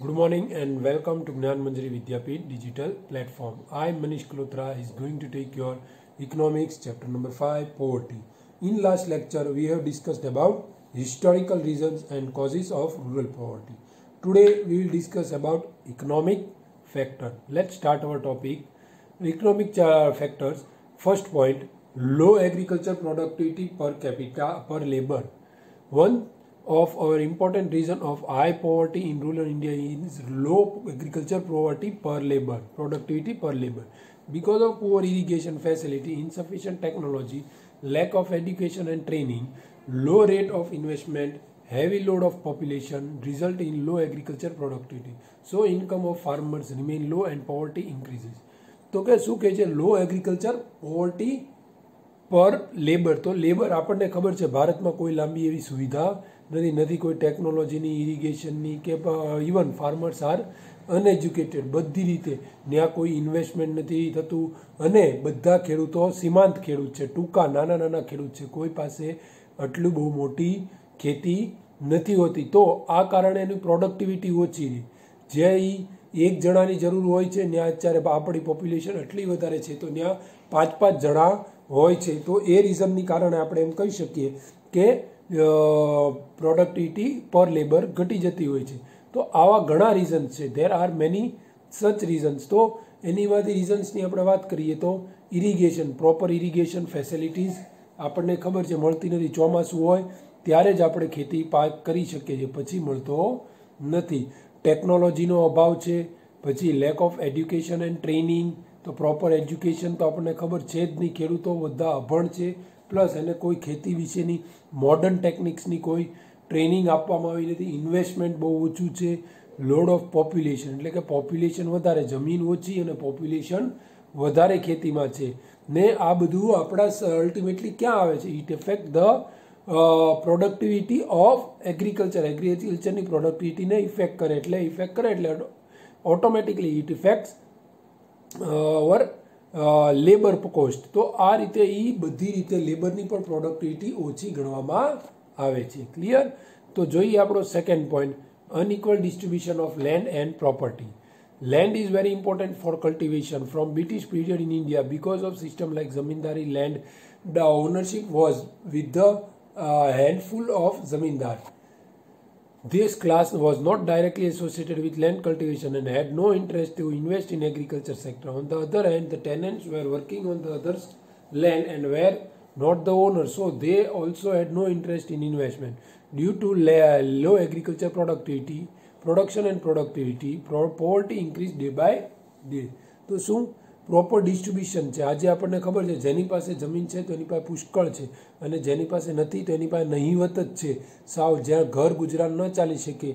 Good morning and welcome to Gnan Manjari Vidyapeeth digital platform. I Manish Kalotra is going to take your economics chapter number 5 poverty. In last lecture we have discussed about historical reasons and causes of rural poverty. Today we will discuss about economic factor. Let's start our topic. Economic factors. First point, low agriculture productivity per capita per labor. One of our important reason of high poverty in rural India is low agriculture productivity per labor. Because of poor irrigation facility, insufficient technology, lack of education and training, low rate of investment, heavy load of population result in low agriculture productivity. So income of farmers remain low and poverty increases. તો કે શું કહે છે લો agriculture poverty પર labour. તો labour આપણને ખબર છે ભારતમાં કોઈ લાંબી એવી સુવિધા નથી કોઈ ટેકનોલોજીની ઇરિગેશનની કે ઇવન ફાર્મર્સ આર અનએજ્યુકેટેડ બધી રીતે ત્યાં કોઈ ઇન્વેસ્ટમેન્ટ નથી થતું અને બધા ખેડૂતો સીમાંત ખેડૂત છે, ટૂંકા નાના ખેડૂત છે, કોઈ પાસે આટલું બહુ મોટી ખેતી નથી હોતી. તો આ કારણે એની પ્રોડક્ટિવિટી ઓછી રહી. જે એક જણાની જરૂર હોય છે ત્યાં અત્યારે આપણી પોપ્યુલેશન એટલી વધારે છે તો ત્યાં પાંચ જણા હોય છે. તો એ રીઝનની કારણે આપણે એમ કહી શકીએ કે પ્રોડક્ટિવિટી પર લેબર ઘટી જતી હોય છે. તો આવા ઘણા રીઝન્સ છે. There are many such reasons. તો એનીમાંથી રીઝન્સની આપણે વાત કરીએ તો ઇરિગેશન, પ્રોપર ઇરિગેશન ફેસિલિટીઝ આપણને ખબર છે મળતી નથી. ચોમાસું હોય ત્યારે જ આપણે ખેતી પાક કરી શકીએ છીએ, પછી મળતો નથી. ટેકનોલોજીનો અભાવ છે, પછી lack of education and training. તો પ્રોપર એજ્યુકેશન તો આપણને ખબર છે જ નહીં, ખેડૂતો બધા અભણ છે, પ્લસ એને કોઈ ખેતી વિશેની મોડર્ન ટેકનિક્સની કોઈ ટ્રેનિંગ આપવામાં આવી નથી. ઇન્વેસ્ટમેન્ટ બહુ ઓછું છે. લોડ ઓફ પોપ્યુલેશન એટલે કે પોપ્યુલેશન વધારે, જમીન ઓછી અને પોપ્યુલેશન વધારે ખેતીમાં છે ને આ બધું આપણા અલ્ટિમેટલી ક્યાં આવે છે? It affect the productivity of એગ્રીકલ્ચરની પ્રોડક્ટિવિટીને ઇફેક્ટ કરે એટલે automatically it effects our labour cost. તો આ રીતે એ બધી રીતે લેબરની પણ પ્રોડક્ટિવિટી ઓછી ગણવામાં આવે છે. ક્લિયર? તો જોઈએ આપણો second point, unequal distribution of land and property. Land is very important for cultivation. From British period in India, because of system like zamindari land, the ownership was with the handful of zamindar. This class was not directly associated with land cultivation and had no interest to invest in agriculture sector. On the other hand, the tenants were working on the others' land and were not the owners, so they also had no interest in investment. Due to low agriculture production and productivity, poverty increased day by day. તો શું proper distribution છે? આજે આપણને ખબર છે જેની પાસે જમીન છે તો એની પાસે પુષ્કળ છે અને જેની પાસે નથી તો એની પાસે નહીવત જ છે. સાવ જ્યાં ઘર ગુજરાન ન ચાલી શકે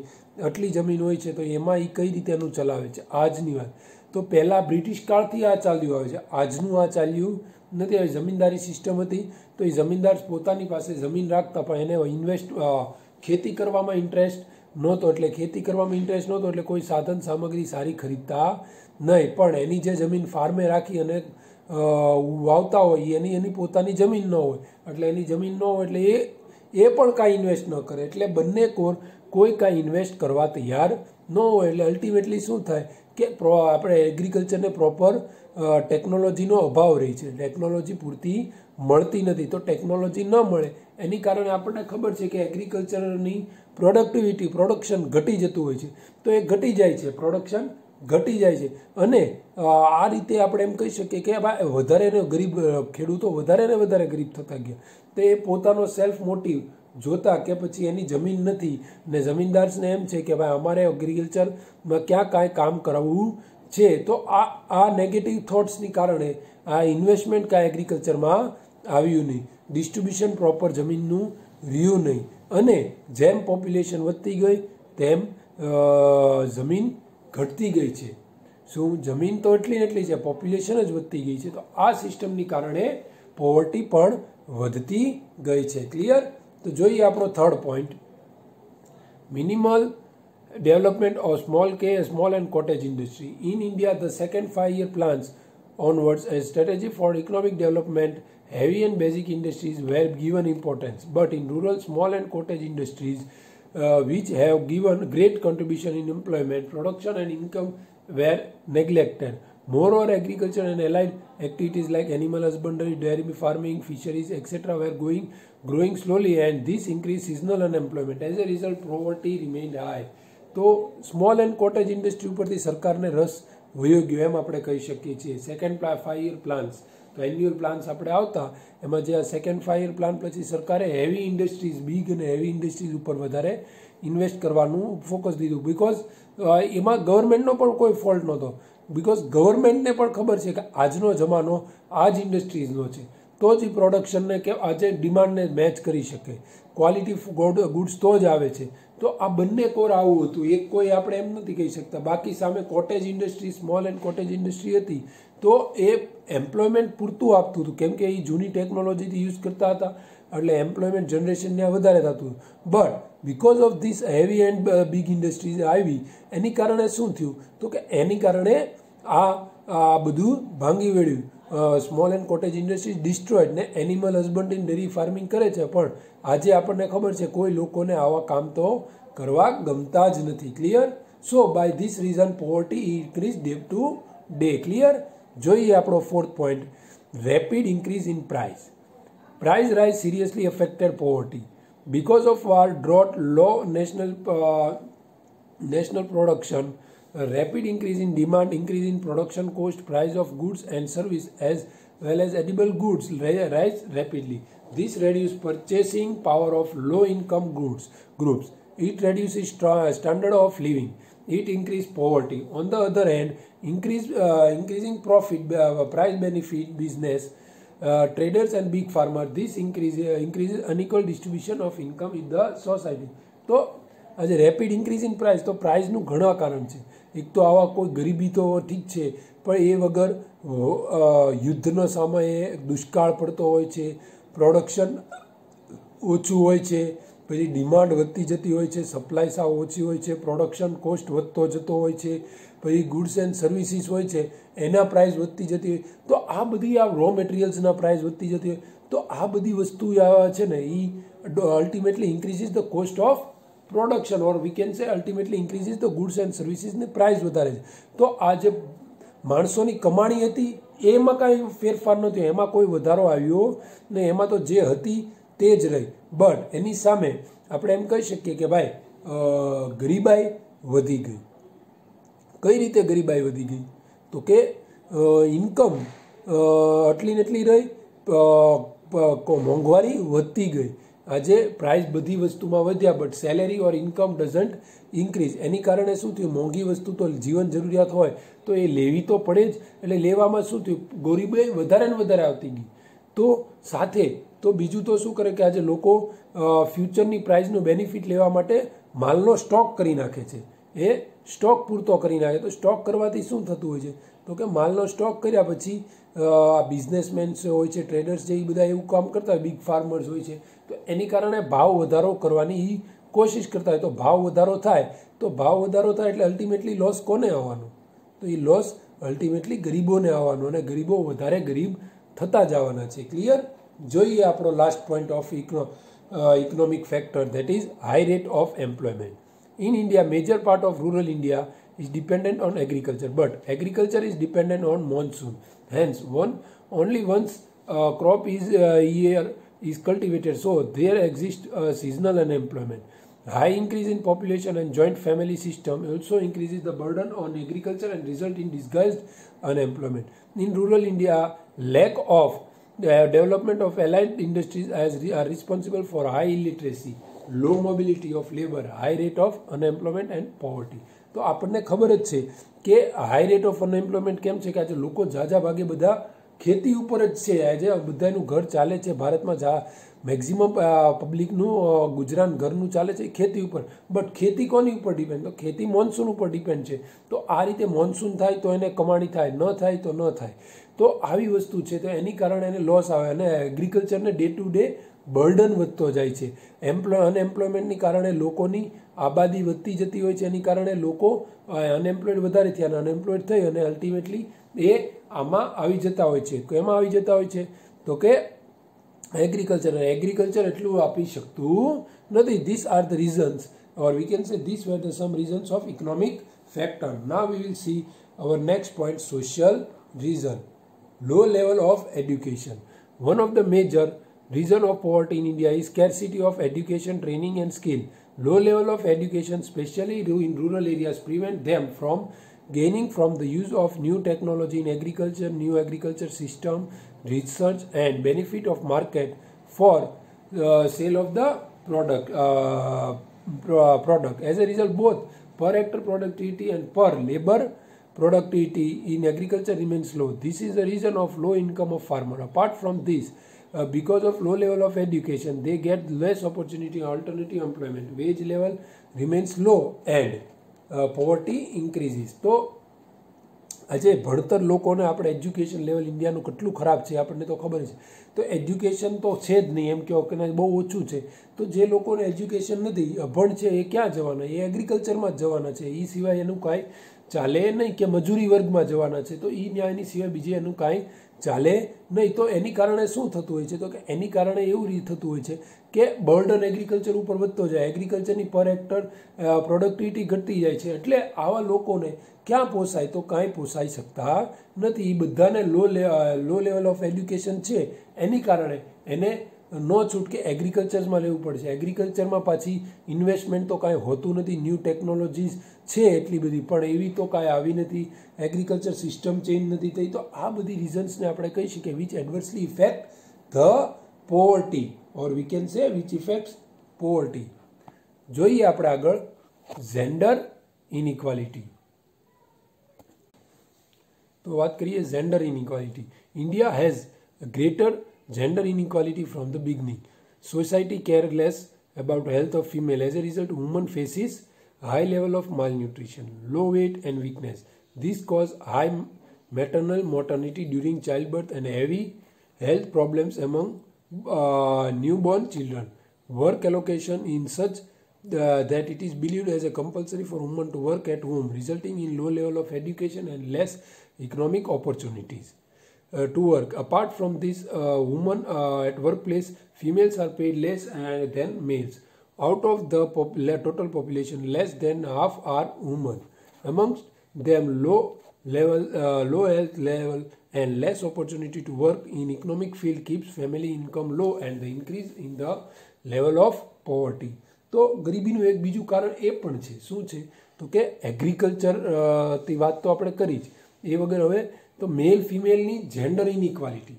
આટલી જમીન હોય છે તો એમાં એ કઈ રીતે એનું ચલાવે છે? આજની વાત તો પહેલાં બ્રિટિશ કાળથી આ ચાલ્યું આવે છે, આજનું આ ચાલ્યું નથી. હવે જમીનદારી સિસ્ટમ હતી તો એ જમીનદાર પોતાની પાસે જમીન રાખતા પણ એને ખેતી કરવામાં ઇન્ટરેસ્ટ નહોતો. એટલે ખેતી કરવામાં ઇન્ટરેસ્ટ નહોતો એટલે કોઈ સાધન સામગ્રી સારી ખરીદતા નહીં. પણ એની જે જમીન ફાર્મે રાખી અને વાવતા હોય એની પોતાની જમીન ન હોય, એટલે એની જમીન ન હોય એટલે એ પણ કાંઈ ઇન્વેસ્ટ ન કરે. એટલે બંને કોઈ કાંઈ ઇન્વેસ્ટ કરવા તૈયાર ન હોય. એટલે અલ્ટિમેટલી શું થાય કે આપણે એગ્રીકલ્ચરને પ્રોપર ટેકનોલોજીનો અભાવ રહી છે, ટેકનોલોજી પૂરતી મળતી નથી. તો ટેકનોલોજી ન મળે એની કારણે આપણને ખબર છે કે એગ્રીકલ્ચરની પ્રોડક્શન ઘટી જતું હોય છે. તો એ ઘટી જાય છે, પ્રોડક્શન ઘટી જાય છે અને આ રીતે આપણે એમ કહી શકીએ કે ભાઈ વધારે ખેડૂતો વધારે ગરીબ થતા ગયા. તો એ પોતાનો સેલ્ફ મોટિવ જોતા કે પછી એની જમીન નથી ને જમીનદારને એમ છે કે ભાઈ અમારે એગ્રીકલ્ચરમાં ક્યાં કાંઈ કામ કરાવવું છે. તો આ નેગેટિવ થોટ્સની કારણે આ ઇન્વેસ્ટમેન્ટ કાંઈ એગ્રીકલ્ચરમાં આવ્યું નહીં, ડિસ્ટ્રીબ્યુશન પ્રોપર જમીનનું રહ્યું નહીં અને જેમ પોપ્યુલેશન વધતી ગઈ તેમ જમીન ઘટતી ગઈ છે. શું જમીન તો એટલી છે, પોપ્યુલેશન જ વધતી ગઈ છે. તો આ સિસ્ટમની કારણે પોવર્ટી પણ વધતી ગઈ છે. ક્લિયર? તો જોઈએ આપણો third point, minimal development of small and cottage industry. In India, the second 5-year plans onwards as strategy for economic development, heavy and basic industries were given importance. But in rural small and cottage industries which have given great contribution in employment, production and income were neglected. Moreover, agriculture and allied activities like animal husbandry, dairy farming, fisheries, etc. were growing slowly, and this increased seasonal unemployment. As a result, poverty remained high. તો small and cottage industry ઉપરથી સરકારને રસ વયો ગયો એમ આપણે કહી શકીએ છીએ. સેકન્ડ 5 year પ્લાન્સ, તો એન્યુઅલ પ્લાન્સ આપણે આવતા, એમાં જે આ સેકન્ડ 5 year પ્લાન પછી સરકારે હેવી ઇન્ડસ્ટ્રીઝ, બિગ અને હેવી ઇન્ડસ્ટ્રીઝ ઉપર વધારે ઇન્વેસ્ટ કરવાનું ફોકસ દીધું. બિકોઝ એમાં ગવર્મેન્ટનો પણ કોઈ ફોલ્ટ નહોતો, બિકોઝ ગવર્મેન્ટને પણ ખબર છે કે આજનો જમાનો આ જ ઇન્ડસ્ટ્રીઝનો છે, તો જ એ પ્રોડક્શનને કે આજે ડિમાન્ડને મેચ કરી શકે, ક્વોલિટી ગુડ્સ તો જ આવે છે. તો આ બંને કોર આવું હતું, એક કોઈ આપણે એમ નથી કહી શકતા. બાકી સામે cottage industry, small and cottage industry હતી, તો એ એમ્પ્લોયમેન્ટ પૂરતું આપતું હતું, કેમ કે એ જૂની ટેકનોલોજીથી યુઝ કરતા હતા, એટલે એમ્પ્લોયમેન્ટ જનરેશન ત્યાં વધારે થતું. But because of this heavy and big industries આવી, એની કારણે શું થયું, તો કે એની કારણે આ બધું ભાંગી વળ્યું. સ્મોલ એન્ડ કોટેજ ઇન્ડસ્ટ્રીઝ ડિસ્ટ્રોયડ, ને એનિમલ હસબન્ડરી, ડેરી ફાર્મિંગ કરે છે, પણ આજે આપણને ખબર છે કોઈ લોકોને આવા કામ તો કરવા ગમતા જ નથી. Clear? So by this reason poverty increase day to day. Clear? જોઈએ આપણો 4th point, rapid increase in price. Price rise seriously affected poverty. Because of war, drought, low national production, a rapid increase in demand, increase in production cost, price of goods and service as well as edible goods rise rapidly. This reduces purchasing power of low-income groups. It reduces standard of living. It increases poverty. On the other hand, increasing profit, price benefit business, traders and big farmer. This increases unequal distribution of income in the society. તો આજે rapid increase in price, તો પ્રાઇસનું ઘણા કારણ છે. એક તો આવા કોઈ ગરીબી તો ઠીક છે, પણ એ વગર યુદ્ધનો સમયે દુષ્કાળ પડતો હોય છે, પ્રોડક્શન ઓછું હોય છે, પછી ડિમાન્ડ વધતી જતી હોય છે, સપ્લાય સાવ ઓછી હોય છે, પ્રોડક્શન કોસ્ટ વધતો જતો હોય છે, પછી ગુડ્સ એન્ડ સર્વિસીસ હોય છે એના પ્રાઇસ વધતી જતી હોય. તો આ બધી આ રો મટીરિયલ્સના પ્રાઇસ વધતી જતી હોય, તો આ બધી વસ્તુ છે ને એ ultimately increases the cost of production, or we can say ultimately increases the goods and સર્વિસીસની પ્રાઇસ વધારે છે. તો આ જે માણસોની કમાણી હતી એમાં કાંઈ ફેરફાર નહોતો, એમાં કોઈ વધારો આવ્યો ને, એમાં તો જે હતી તે જ રહી. બટ એની સામે આપણે એમ કહી શકીએ કે ભાઈ ગરીબાઈ વધી ગઈ. કઈ રીતે ગરીબાઈ વધી ગઈ? તો કે ઇન્કમ આટલી ને એટલી રહી, મોંઘવારી વધતી ગઈ. આજે પ્રાઇસ બધી વસ્તુમાં વધ્યા, but salary or income doesn't increase. એની કારણે શું થયું, મોંઘી વસ્તુ તો જીવન જરૂરિયાત હોય તો એ લેવી તો પડે જ, એટલે લેવામાં શું થયું, ગરીબાઈ વધારે ને વધારે આવતી ગઈ. તો સાથે તો બીજું તો શું કરે કે આજે લોકો ફ્યુચરની પ્રાઇસનું બેનિફિટ લેવા માટે માલનો સ્ટોક કરી નાખે છે. એ સ્ટોક પૂરતો કરી નાખે. તો સ્ટોક કરવાથી શું થતું હોય છે, તો કે માલનો સ્ટોક કર્યા પછી બિઝનેસમેન્સ હોય છે, ટ્રેડર્સ છે, એ બધા એવું કામ કરતા હોય, બિગ ફાર્મર્સ હોય છે, તો એની કારણે ભાવ વધારો કરવાની કોશિશ કરતા હોય. તો ભાવ વધારો થાય એટલે અલ્ટિમેટલી લોસ કોને આવવાનો? તો એ લોસ અલ્ટિમેટલી ગરીબોને આવવાનો, અને ગરીબો વધારે ગરીબ થતા જવાના છે. ક્લિયર? જોઈએ આપણો last point of economic factor, that is high rate of employment. In India, major part of rural India is dependent on agriculture, but agriculture is dependent on monsoon. Hence, only once crop year is cultivated, so there exists seasonal unemployment. High increase in population and joint family system also increases the burden on agriculture and result in disguised unemployment. In rural India, lack of development of allied industries are responsible for high illiteracy, low mobility of labor, high rate of unemployment and poverty. તો આપણને ખબર જ છે કે high rate of unemployment કેમ છે કે આજે લોકો ઝાઝા ભાગે બધા ખેતી ઉપર જ છે. આજે બધાનું ઘર ચાલે છે ભારતમાં, મેક્ઝિમમ પબ્લિકનું ગુજરાન ઘરનું ચાલે છે ખેતી ઉપર. બટ ખેતી કોની ઉપર ડિપેન્ડ? તો ખેતી મોન્સૂન ઉપર ડિપેન્ડ છે. તો આ રીતે મોન્સૂન થાય તો એને કમાણી થાય, ન થાય તો ન થાય. તો આવી વસ્તુ છે, તો એની કારણે એને લોસ આવે, અને એગ્રીકલ્ચરને ડે ટુ ડે બર્ડન વધતો જાય છે. અનએમ્પ્લોયમેન્ટની કારણે લોકોની આબાદી વધતી જતી હોય છે, એની કારણે લોકો અનએમ્પ્લોયડ વધારે થયા, અને અનએમ્પ્લોયડ થઈ અને અલ્ટિમેટલી એ આમાં આવી જતા હોય છે. એમાં આવી જતા હોય છે તો કે એગ્રીકલ્ચર એટલું આપી શકતું નથી. This are the reasons or we can say these were the some reasons of economic factor. Now we will see our next point, social reason. Low level of education. One of the major reason of poverty in India is scarcity of education, training and skill. Low level of education, especially in rural areas, prevent them from gaining from the use of new technology in agriculture, new agriculture system, research and benefit of market for sale of the product. As a result, both per hectare productivity and per labor productivity in agriculture remains low. This is the reason of low income of farmer. Apart from this, because of low level of education, they get less opportunity, alternative employment. Wage level remains low and poverty increases. તો આજે ભણતર લોકોને આપણે education level ઇન્ડિયાનું કેટલું ખરાબ છે આપણને તો ખબર છે. તો એજ્યુકેશન તો છે જ નહીં, એમ કહો કે બહુ ઓછું છે. તો જે લોકોને એજ્યુકેશન નથી, અભણ છે, એ ક્યાં જવાના? એ એગ્રીકલ્ચરમાં જ જવાના છે. એ સિવાય એનું કાંઈ ચાલે નહીં, કે મજૂરી વર્ગમાં જવાના છે. તો એ ન્યાયની સિવાય બીજે એનું કાંઈ ચાલે નહીં. તો એની કારણે શું થતું હોય છે? તો કે એની કારણે એવું થતું હોય છે કે બર્ડન એગ્રીકલ્ચર ઉપર વધતો જાય, એગ્રીકલ્ચરની પર હેક્ટર પ્રોડક્ટિવિટી ઘટતી જાય છે. એટલે આવા લોકોને ક્યાં પોસાય? તો કાંઈ પોસાઈ શકતા નથી. એ બધાને લો લેવલ ઓફ એજ્યુકેશન છે, એની કારણે એને નો છૂટકે એગ્રીકલ્ચરમાં લેવું પડશે. એગ્રીકલ્ચરમાં પાછી ઇન્વેસ્ટમેન્ટ તો કાંઈ હોતું નથી. ન્યૂ ટેકનોલોજીસ છે એટલી બધી, પણ એવી તો કાંઈ આવી નથી. એગ્રીકલ્ચર સિસ્ટમ ચેન્જ નથી થઈ. તો આ બધી રીઝન્સને આપણે કહી શકીએ which adversely effect the poverty, or we can say which effects poverty. જોઈએ આપણે આગળ જેન્ડર ઇનઇક્વાલિટી. તો વાત કરીએ gender inequality. India has greater gender inequality from the beginning. Society care less about health of female. As a result, women faces high level of malnutrition, low weight and weakness. This cause high maternal mortality during childbirth and heavy health problems among newborn children. Work allocation in such that it is believed as a compulsory for women to work at home, resulting in low level of education and less economic opportunities. To work. Apart from this, women at workplace, females are paid less than males. Out of the total population, less than half are women. Amongst them, low health level and less opportunity to work in economic field keeps family income low and the increase in the level of poverty. તો ગરીબીનું એક બીજું કારણ એ પણ છે. શું છે? તો કે એગ્રીકલ્ચરની વાત તો આપણે કરી જ. એ વગર હવે તો મેલ ફિમેલની જેન્ડર ઇનઇક્વાલિટી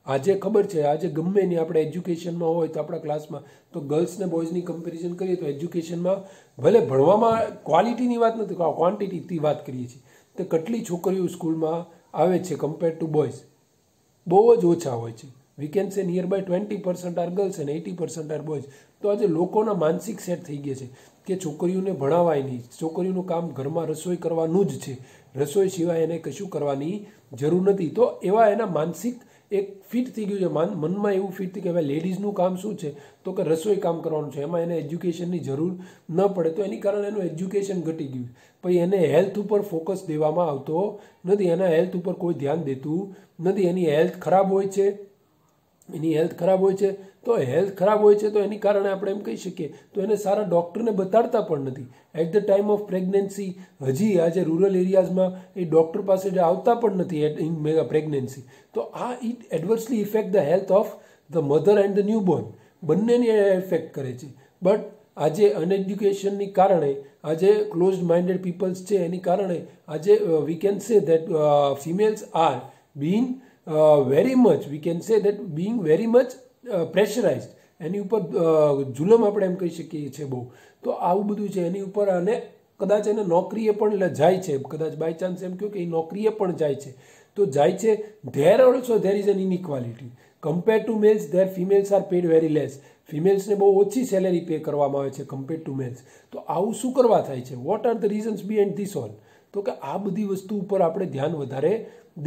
આજે ખબર છે. આજે ગમે નહીં આપણે એજ્યુકેશનમાં હોય તો આપણા ક્લાસમાં તો ગર્લ્સ ને બોયઝની કમ્પેરિઝન કરીએ તો એજ્યુકેશનમાં ભલે ભણવામાં ક્વોલિટીની વાત નથી, ક્વોન્ટિટીની વાત કરીએ છીએ. તો કેટલી છોકરીઓ સ્કૂલમાં આવે છે કમ્પેર ટુ બોયઝ? બહુ જ ઓછા હોય છે. We can say near by 20% are girls and 80% are boys. તો આજે લોકોના માનસિક સેટ થઈ ગયા છે કે છોકરીઓને ભણાવાય નહીં, છોકરીઓનું કામ ઘરમાં રસોઈ કરવાનું જ છે, રસોઈ સિવાય એને કશું કરવાની જરૂર નથી. તો એવા એના માનસિક એક ફિટ થઈ ગયું છે, મનમાં એવું ફિટ થઈ કે હવે લેડીઝનું કામ શું છે? તો કે રસોઈ કામ કરવાનું છે, એમાં એને એજ્યુકેશનની જરૂર ન પડે. તો એની કારણે એનું એજ્યુકેશન ઘટી ગયું. પછી એને હેલ્થ ઉપર ફોકસ દેવામાં આવતો નથી, એના હેલ્થ ઉપર કોઈ ધ્યાન દેતું નથી. એની હેલ્થ ખરાબ હોય છે, તો હેલ્થ ખરાબ હોય છે તો એની કારણે આપણે એમ કહી શકીએ તો એને સારા ડૉક્ટરને બતાડતા પણ નથી. At the time of pregnancy હજી આજે રૂરલ એરિયાઝમાં એ ડૉક્ટર પાસે આવતા પણ નથી ઇન પ્રેગ્નન્સી. તો આ it adversely effect the health of the mother and the newborn, બંનેને ઇફેક્ટ કરે છે. બટ આજે અનએજ્યુકેશનની કારણે, આજે ક્લોઝડ માઇન્ડેડ પીપલ્સ છે એની કારણે આજે we can say that females are being very much, we can say that being very much pressurized. એની ઉપર જુલમ આપણે એમ કહી શકીએ છીએ બહુ. તો આવું બધું છે એની ઉપર. અને કદાચ એને નોકરીએ પણ જાય છે, કદાચ બાય ચાન્સ એમ કહ્યું કે એ નોકરીએ પણ જાય છે, તો જાય છે. There also there is an inequality compare to males. There females are paid very less. ફિમેલ્સને બહુ ઓછી સેલેરી પે કરવામાં આવે છે કમ્પેર ટુ મેલ્સ. તો આવું શું કરવા થાય છે? What are the reasons behind this all? તો કે આ બધી વસ્તુ ઉપર આપણે ધ્યાન વધારે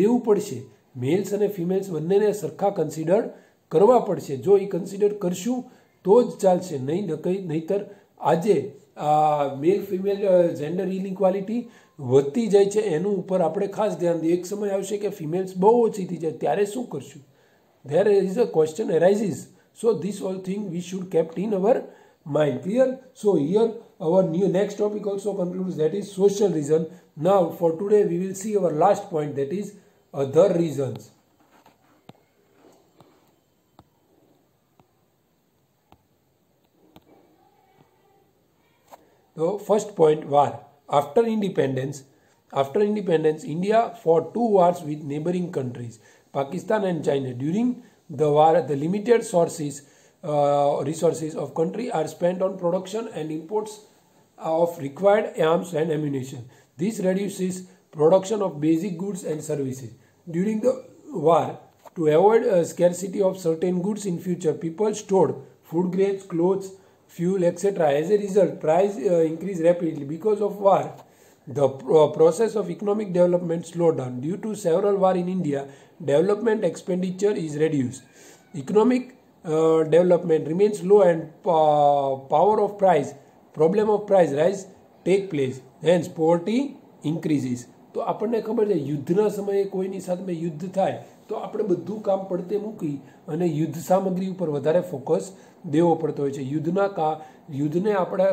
દેવું પડશે. મેલ્સ અને ફિમેલ્સ બંનેને સરખા કન્સિડર કરવા પડશે. જો એ કન્સિડર કરશું તો જ ચાલશે, નહીતર આજે મેલ ફિમેલ જેન્ડર ઇનઇક્વાલિટી વધતી જાય છે. એનું ઉપર આપણે ખાસ ધ્યાન દઈએ. એક સમય આવશે કે ફિમેલ્સ બહુ ઓછી થઈ જાય, ત્યારે શું કરશું? There is a question arises. So this all thing we should kept in our mind. Clear? So here our new next topic also concludes, that is social reason. Now for today we will see our last point, that is other reasons. So first point, war. After independence, India fought 2 wars with neighboring countries, Pakistan and China. During the war, the limited resources of country are spent on production and imports of required arms and ammunition. This reduces production of basic goods and services. During the war, to avoid scarcity of certain goods in future, people stored food grains, clothes, fuel, etc. As a result, price increased rapidly. Because of war, the process of economic development slowed down. Due to several wars in India, development expenditure is reduced. Economic development remains low and problem of price rise take place. Hence, poverty increases. તો આપણને ખબર છે યુદ્ધના સમયે કોઈની સાથે યુદ્ધ થાય તો આપણે બધું કામ પડતે મૂકી અને યુદ્ધ સામગ્રી ઉપર વધારે ફોકસ દેવો પડતો હોય છે. યુદ્ધને આપણે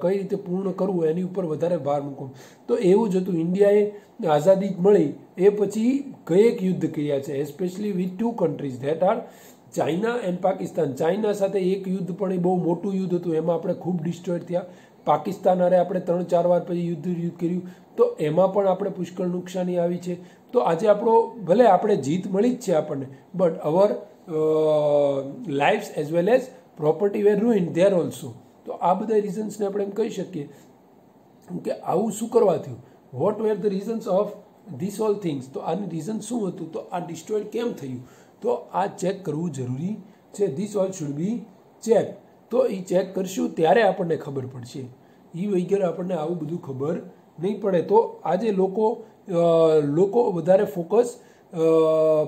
કઈ રીતે પૂર્ણ કરવું એની ઉપર વધારે ભાર મૂકવો. તો એવું જ હતું, ઇન્ડિયાએ આઝાદી મળી એ પછી કયેક યુદ્ધ કર્યા છે, especially with 2 countries that are China and Pakistan. China સાથે એક યુદ્ધ પણ એ બહુ મોટું યુદ્ધ હતું, એમાં આપણે ખૂબ ડિસ્ટ્રોય થયા. પાકિસ્તાન હારે આપણે 3-4 વાર પછી યુદ્ધ કર્યું તો એમાં પણ આપણે પુષ્કળ નુકસાની આવી છે. તો આજે આપણો ભલે આપણે જીત મળી જ છે આપણને, but our lifes as well as property were ruined there also. તો આ બધા રીઝન્સને આપણે એમ કહી શકીએ કે આવું શું કરવા થયું, what were the reasons of this all things. તો આનું રીઝન શું હતું, તો આ ડિસ્ટ્રોય કેમ થયું, તો આ ચેક કરવું જરૂરી છે. This all should be check. તો એ ચેક કરશું ત્યારે આપણને ખબર પડશે. એ વગેરે આપણને આવું બધું ખબર નહીં પડે. તો આજે લોકો વધારે ફોકસ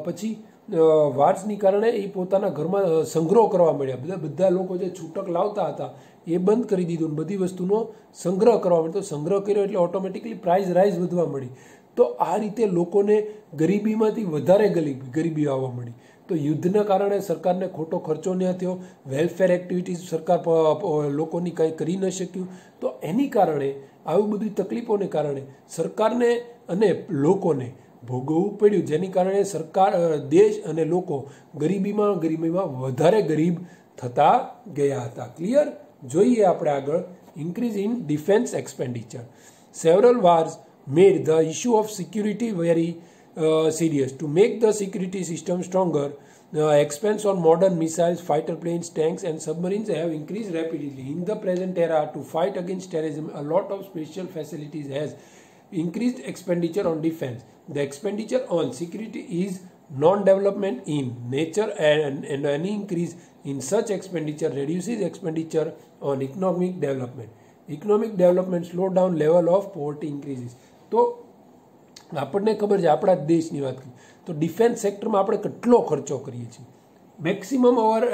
પછી વાર્સની કારણે એ પોતાના ઘરમાં સંગ્રહ કરવા મળ્યા. બધા લોકો જે છૂટક લાવતા હતા એ બંધ કરી દીધું, બધી વસ્તુનો સંગ્રહ કરવા મળ્યો. તો સંગ્રહ કર્યો એટલે ઓટોમેટિકલી પ્રાઇસ રાઇઝ વધવા મળી. તો આ રીતે લોકોને ગરીબીમાંથી વધારે ગરીબી આવવા મળી. તો યુદ્ધના કારણે સરકારને ખોટો ખર્ચો ન થયો, વેલફેર એક્ટિવિટીઝ સરકાર લોકોની કંઈ કરી ન શક્યું. તો એની કારણે આવી બધી તકલીફોને કારણે સરકારને અને લોકોને ભોગવવું પડ્યું, જેની કારણે સરકાર, દેશ અને લોકો ગરીબીમાં વધારે ગરીબ થતા ગયા હતા. ક્લિયર? જોઈએ આપણે આગળ. Increase in defence expenditure. Several wars made the issue of security very serious. To make the security system stronger, expense on modern missiles, fighter planes, tanks and submarines have increased rapidly. In the present era, to fight against terrorism, a lot of special facilities has increased expenditure on defense. The expenditure on security is non-development in nature, and any increase in such expenditure reduces expenditure on economic development. Economic development slow down, level of poverty increases. તો આપણને ખબર છે, આપણા દેશની વાત કરીએ તો defence સેક્ટરમાં આપણે કેટલો ખર્ચો કરીએ છીએ. Maximum our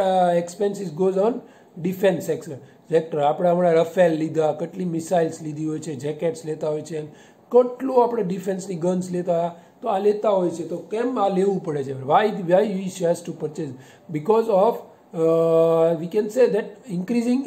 expenses goes on defence sector. આપણે હમણાં રફેલ લીધા, કેટલી મિસાઇલ્સ લીધી હોય છે, જેકેટ્સ લેતા હોય છે, કેટલું આપણે ડિફેન્સની ગન્સ લેતા, તો આ લેતા હોય છે. તો કેમ આ લેવું પડે છે? Why we has to purchase? Because of we can say that increasing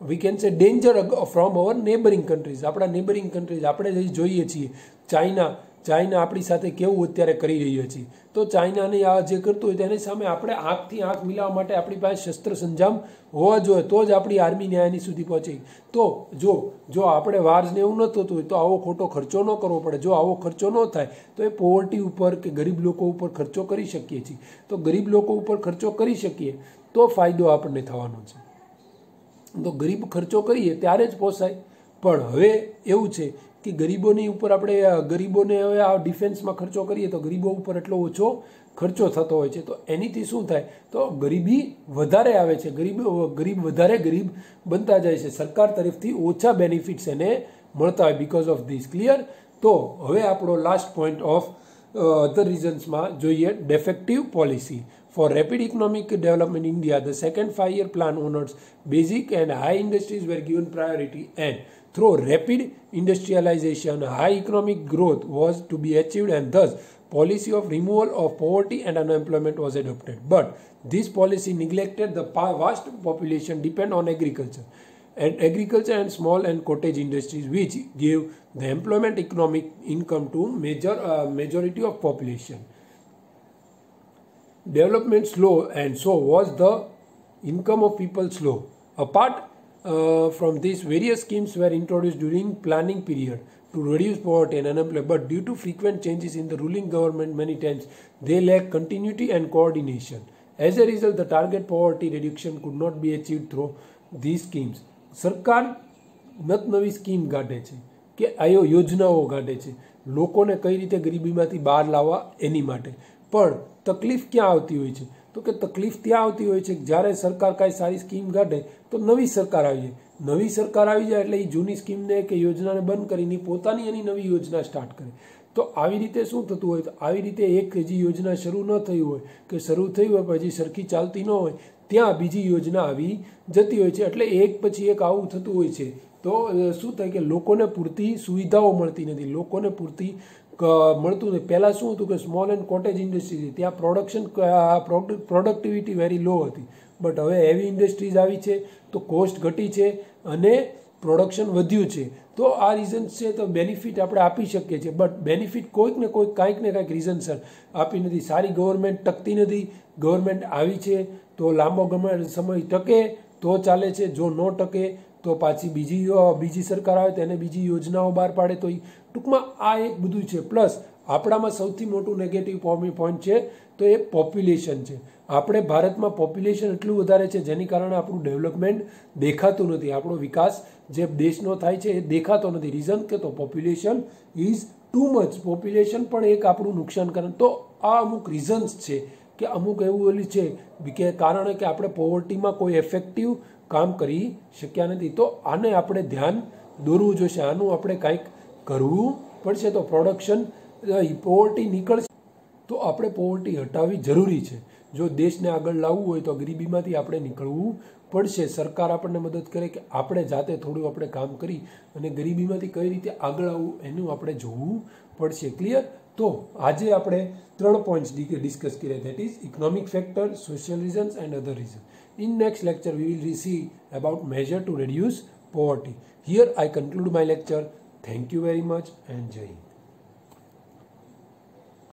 we can say danger from our neighbouring countries. આપણા નેબરિંગ કન્ટ્રીઝ આપણે જોઈએ છીએ, ચાઇના આપણી સાથે કેવું અત્યારે કરી રહ્યો છે. તો ચાઇનાને આ જે કરતું હોય તેની સામે આપણે આંખથી આંખ મિલાવવા માટે આપણી પાસે શસ્ત્ર સંજામ હોવા જોઈએ, તો જ આપણી આર્મી ન્યાયની સુધી પહોંચે. તો જો આપણે વાર્સને એવું ન થતું હોય તો આવો ખોટો ખર્ચો ન કરવો પડે. જો આવો ખર્ચો ન થાય તો એ પોવર્ટી ઉપર કે ગરીબ લોકો ઉપર ખર્ચો કરી શકીએ છીએ. તો ગરીબ લોકો ઉપર ખર્ચો કરી શકીએ તો ફાયદો આપણને થવાનો છે. તો ગરીબ ખર્ચો કરીએ ત્યારે જ પોસાય. પણ હવે એવું છે કે ગરીબોની ઉપર ગરીબોને હવે આ ડિફેન્સમાં ખર્ચો કરીએ તો ગરીબો ઉપર એટલો ઓછો ખર્ચો થતો હોય છે. તો એનીથી શું થાય, તો ગરીબી વધારે આવે છે, વધારે ગરીબ બનતા જાય છે. સરકાર તરફથી ઓછા બેનિફિટ્સ એને મળતા હોય બીકોઝ ઓફ ધીસ. ક્લિયર? તો હવે આપણો લાસ્ટ પોઈન્ટ ઓફ અધર રીઝન્સમાં જોઈએ, ડેફેક્ટિવ policy. For rapid economic development in India, the second 5-year plan honors basic and high industries were given priority, and through rapid industrialization, high economic growth was to be achieved, and thus policy of removal of poverty and unemployment was adopted. But this policy neglected the vast population depend on agriculture. and agriculture and small and cottage industries, which gave the employment economic income to majority of population. Development slow, and so was the income of people slow. Apart from this, various schemes were introduced during planning period to reduce poverty and unemployment, but due to frequent changes in the ruling government, many times they lack continuity and coordination. As a result, the target poverty reduction could not be achieved through these schemes. સરકાર નવી scheme કાઢે છે કે આયો યોજનાઓ કાઢે છે લોકોને કઈ રીતે ગરીબીમાંથી બહાર લાવવા એની માટે, પણ તકલીફ ક્યાં આવતી હોય છે? તો કે તકલીફ ત્યાં આવતી હોય છે કે જ્યારે સરકાર કાંઈ સારી સ્કીમ કાઢે તો નવી સરકાર આવી જાય. નવી સરકાર આવી જાય એટલે એ જૂની સ્કીમને કે યોજનાને બંધ કરીને પોતાની એની નવી યોજના સ્ટાર્ટ કરે. તો આવી રીતે શું થતું હોય? તો આવી રીતે એક હજી યોજના શરૂ ન થઈ હોય કે શરૂ થઈ હોય પણ હજી સરખી ચાલતી ન હોય ત્યાં બીજી યોજના આવી જતી હોય છે. એટલે એક પછી એક આવું થતું હોય છે. તો શું થાય કે લોકોને પૂરતી સુવિધાઓ મળતી નથી, લોકોને પૂરતી મળતું નથી. પહેલાં શું હતું કે સ્મોલ એન્ડ કોટેજ ઇન્ડસ્ટ્રી ત્યાં પ્રોડક્ટિવિટી વેરી લો હતી, બટ હવે હેવી ઇન્ડસ્ટ્રીઝ આવી છે તો કોસ્ટ ઘટી છે અને પ્રોડક્શન વધ્યું છે. તો આ રીઝન્સ છે. તો બેનિફિટ આપણે આપી શકીએ છીએ, બટ બેનિફિટ કોઈક ને કાંઈક રીઝનસર આપી નથી. સારી ગવર્મેન્ટ ટકતી નથી. ગવર્મેન્ટ આવી છે તો લાંબો સમય ટકે તો ચાલે છે, જો ન ટકે તો પાછી બીજી સરકાર આવે તો એને બીજી યોજનાઓ બહાર પાડે. તો ટૂંકમાં આ એક બધું છે. પ્લસ આપણામાં સૌથી મોટું નેગેટિવ પોઈન્ટ છે તો એ પોપ્યુલેશન છે. આપણે ભારતમાં પોપ્યુલેશન એટલું વધારે છે જેની કારણે આપણું ડેવલપમેન્ટ દેખાતું નથી, આપણો વિકાસ જે દેશનો થાય છે એ દેખાતો નથી. રીઝન કે તો population is too much. Population પણ એક આપણું નુકસાન કરે. તો આ અમુક રીઝન્સ છે કે અમુક એવું ઓલી છે કે કારણે કે આપણે પોવર્ટીમાં કોઈ એફેક્ટિવ કામ કરી શક્યા નથી. તો આને આપણે ધ્યાન દોરવું જોઈશે, આનું આપણે કાંઈક કરવું પડશે. તો પ્રોડક્શન પોવર્ટી નીકળશે તો આપણે પોવર્ટી હટાવવી જરૂરી છે. જો દેશને આગળ લાવવું હોય તો ગરીબીમાંથી આપણે નીકળવું પડશે. સરકાર આપણને મદદ કરે કે આપણે જાતે થોડું આપણે કામ કરી અને ગરીબીમાંથી કઈ રીતે આગળ આવવું એનું આપણે જોવું પડશે. ક્લિયર? તો આજે આપણે 3 પોઈન્ટ્સ ડિસ્કસ કર્યા, that is economic factor, social reasons and other reason. In next lecture we will see about measure to reduce poverty. Here I conclude my lecture. Thank you very much and Jai Hind.